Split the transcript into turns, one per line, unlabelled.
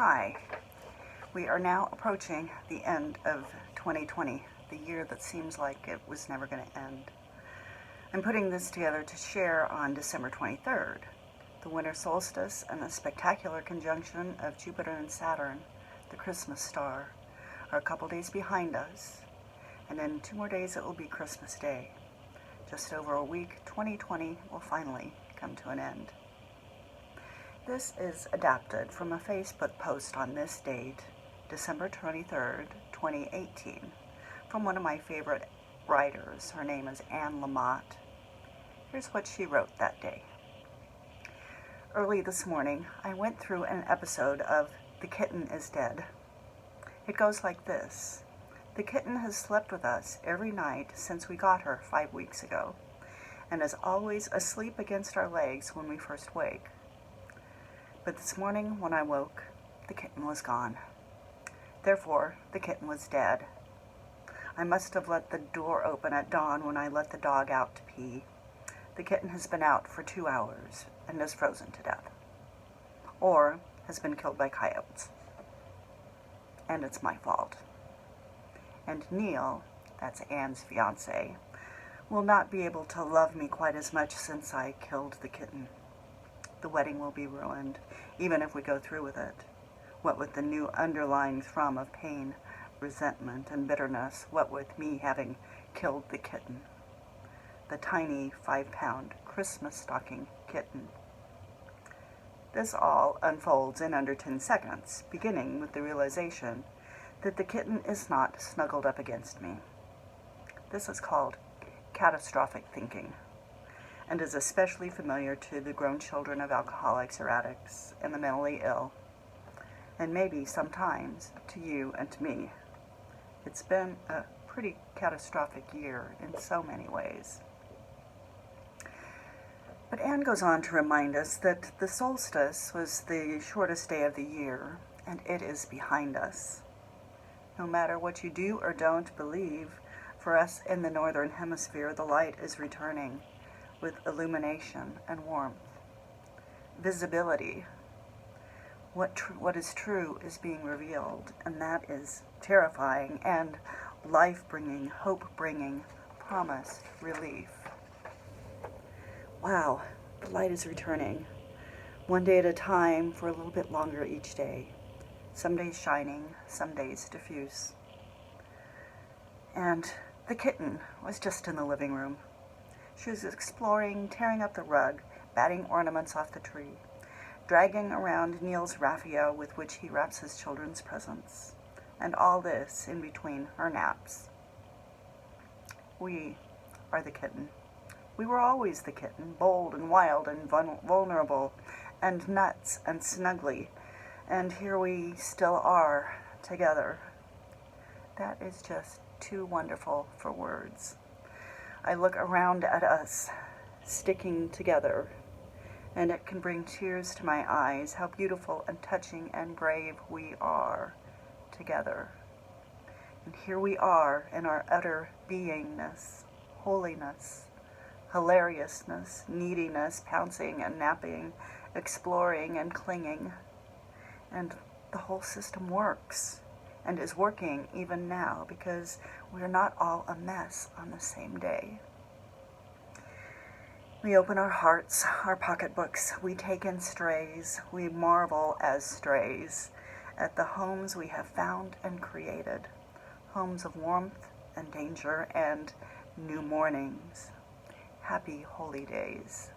Hi. We are now approaching the end of 2020, the year that seems like it was never going to end. I'm putting this together to share on December 23rd. The winter solstice and the spectacular conjunction of Jupiter and Saturn, the Christmas star, are a couple days behind us, and in 2 more days it will be Christmas Day. Just over a week, 2020 will finally come to an end. This is adapted from a Facebook post on this date, December 23rd, 2018, from one of my favorite writers. Her name is Anne Lamott. Here's what she wrote that day. Early this morning, I went through an episode of The Kitten is Dead. It goes like this. The kitten has slept with us every night since we got her 5 weeks ago, and is always asleep against our legs when we first wake. But this morning when I woke, the kitten was gone. Therefore, the kitten was dead. I must have let the door open at dawn when I let the dog out to pee. The kitten has been out for 2 hours and is frozen to death. Or has been killed by coyotes. And it's my fault. And Neil, that's Anne's fiancé, will not be able to love me quite as much since I killed the kitten. The wedding will be ruined, even if we go through with it. What with the new underlying thrum of pain, resentment, and bitterness, what with me having killed the kitten. The tiny 5-pound Christmas stocking kitten. This all unfolds in under 10 seconds, beginning with the realization that the kitten is not snuggled up against me. This is called catastrophic thinking, and is especially familiar to the grown children of alcoholics or addicts and the mentally ill, and maybe sometimes to you and to me. It's been a pretty catastrophic year in so many ways. But Anne goes on to remind us that the solstice was the shortest day of the year, and it is behind us. No matter what you do or don't believe, for us in the northern hemisphere, the light is returning, with illumination and warmth. Visibility. What is true is being revealed, and that is terrifying and life-bringing, hope-bringing, promised relief. Wow, the light is returning. One day at a time for a little bit longer each day. Some days shining, some days diffuse. And the kitten was just in the living room. She was exploring, tearing up the rug, batting ornaments off the tree, dragging around Neil's raffia with which he wraps his children's presents, and all this in between her naps. We are the kitten. We were always the kitten, bold and wild and vulnerable and nuts and snuggly, and here we still are together. That is just too wonderful for words. I look around at us, sticking together, and it can bring tears to my eyes how beautiful and touching and brave we are together. And here we are in our utter beingness, holiness, hilariousness, neediness, pouncing and napping, exploring and clinging. And the whole system works. And is working even now, because we're not all a mess on the same day. We open our hearts, our pocketbooks, we take in strays, we marvel as strays at the homes we have found and created, homes of warmth and danger and new mornings. Happy holy days.